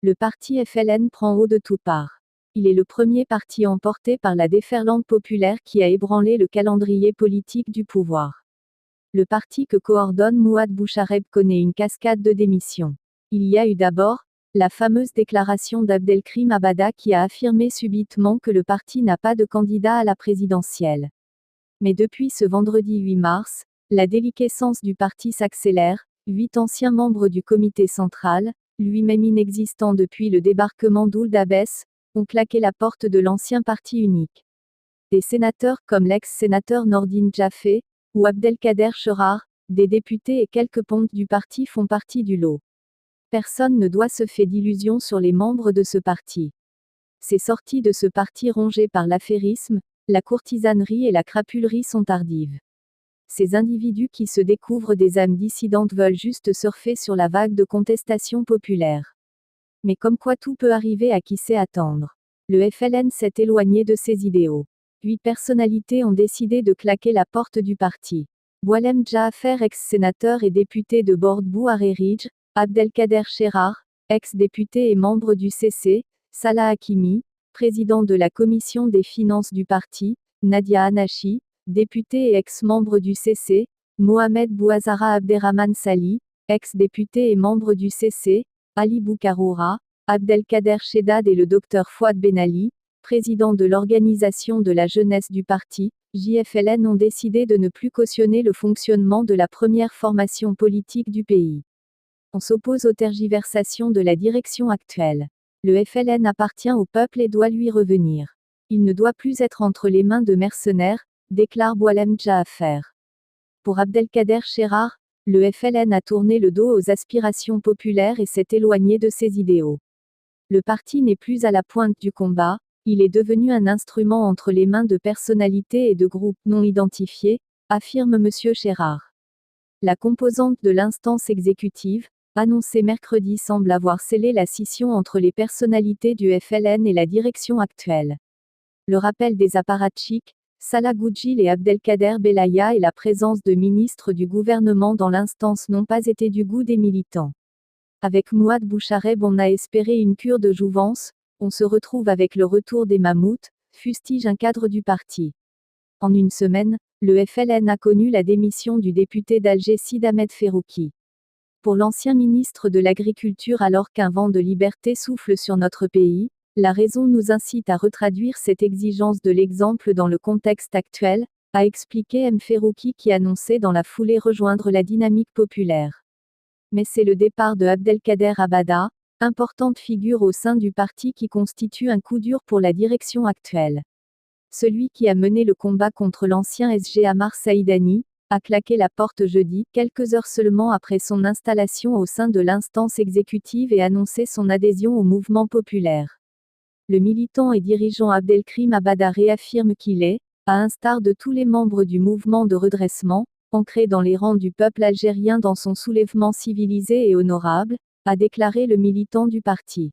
Le parti FLN prend haut de toutes parts. Il est le premier parti emporté par la déferlante populaire qui a ébranlé le calendrier politique du pouvoir. Le parti que coordonne Mouad Bouchareb connaît une cascade de démissions. Il y a eu d'abord la fameuse déclaration d'Abdelkrim Abada qui a affirmé subitement que le parti n'a pas de candidat à la présidentielle. Mais depuis ce vendredi 8 mars, la déliquescence du parti s'accélère. 8 anciens membres du comité central, lui-même inexistant depuis le débarquement d'Ould Abbès, ont claqué la porte de l'ancien parti unique. Des sénateurs comme l'ex-sénateur Nordine Jaffé, ou Abdelkader Cherar, des députés et quelques pontes du parti font partie du lot. Personne ne doit se faire d'illusions sur les membres de ce parti. Ces sorties de ce parti rongé par l'affairisme, la courtisanerie et la crapulerie sont tardives. Ces individus qui se découvrent des âmes dissidentes veulent juste surfer sur la vague de contestation populaire. Mais comme quoi tout peut arriver à qui sait attendre. Le FLN s'est éloigné de ses idéaux. 8 personnalités ont décidé de claquer la porte du parti. Boualem Jaafer, ex-sénateur et député de Bordbou Arréridge, Abdelkader Cherar, ex-député et membre du CC, Salah Hakimi, président de la commission des finances du parti, Nadia Anachi, député et ex-membre du CC, Mohamed Bouazara Abderrahman Sali, ex-député et membre du CC, Ali Boukaroura, Abdelkader Cheddad et le Dr Fouad Benali, président de l'organisation de la jeunesse du parti, JFLN ont décidé de ne plus cautionner le fonctionnement de la première formation politique du pays. On s'oppose aux tergiversations de la direction actuelle. Le FLN appartient au peuple et doit lui revenir. Il ne doit plus être entre les mains de mercenaires, déclare Boualem Jaafer. Pour Abdelkader Cherar, le FLN a tourné le dos aux aspirations populaires et s'est éloigné de ses idéaux. Le parti n'est plus à la pointe du combat, il est devenu un instrument entre les mains de personnalités et de groupes non identifiés, affirme M. Cherar. La composante de l'instance exécutive, annoncée mercredi, semble avoir scellé la scission entre les personnalités du FLN et la direction actuelle. Le rappel des apparatchiks, Salah Goudjil et Abdelkader Belaya et la présence de ministres du gouvernement dans l'instance n'ont pas été du goût des militants. Avec Mouad Bouchareb, on a espéré une cure de jouvence, on se retrouve avec le retour des mammouths, fustige un cadre du parti. En une semaine, le FLN a connu la démission du député d'Alger Sid Ahmed Ferrouki. Pour l'ancien ministre de l'Agriculture, alors qu'un vent de liberté souffle sur notre pays, la raison nous incite à retraduire cette exigence de l'exemple dans le contexte actuel, a expliqué M. Ferrouki qui annonçait dans la foulée rejoindre la dynamique populaire. Mais c'est le départ de Abdelkader Abada, importante figure au sein du parti qui constitue un coup dur pour la direction actuelle. Celui qui a mené le combat contre l'ancien SG Ammar Saïdani, a claqué la porte jeudi, quelques heures seulement après son installation au sein de l'instance exécutive et annoncé son adhésion au mouvement populaire. Le militant et dirigeant Abdelkrim Abada réaffirme qu'il est, à l'instar de tous les membres du mouvement de redressement, ancré dans les rangs du peuple algérien dans son soulèvement civilisé et honorable, a déclaré le militant du parti.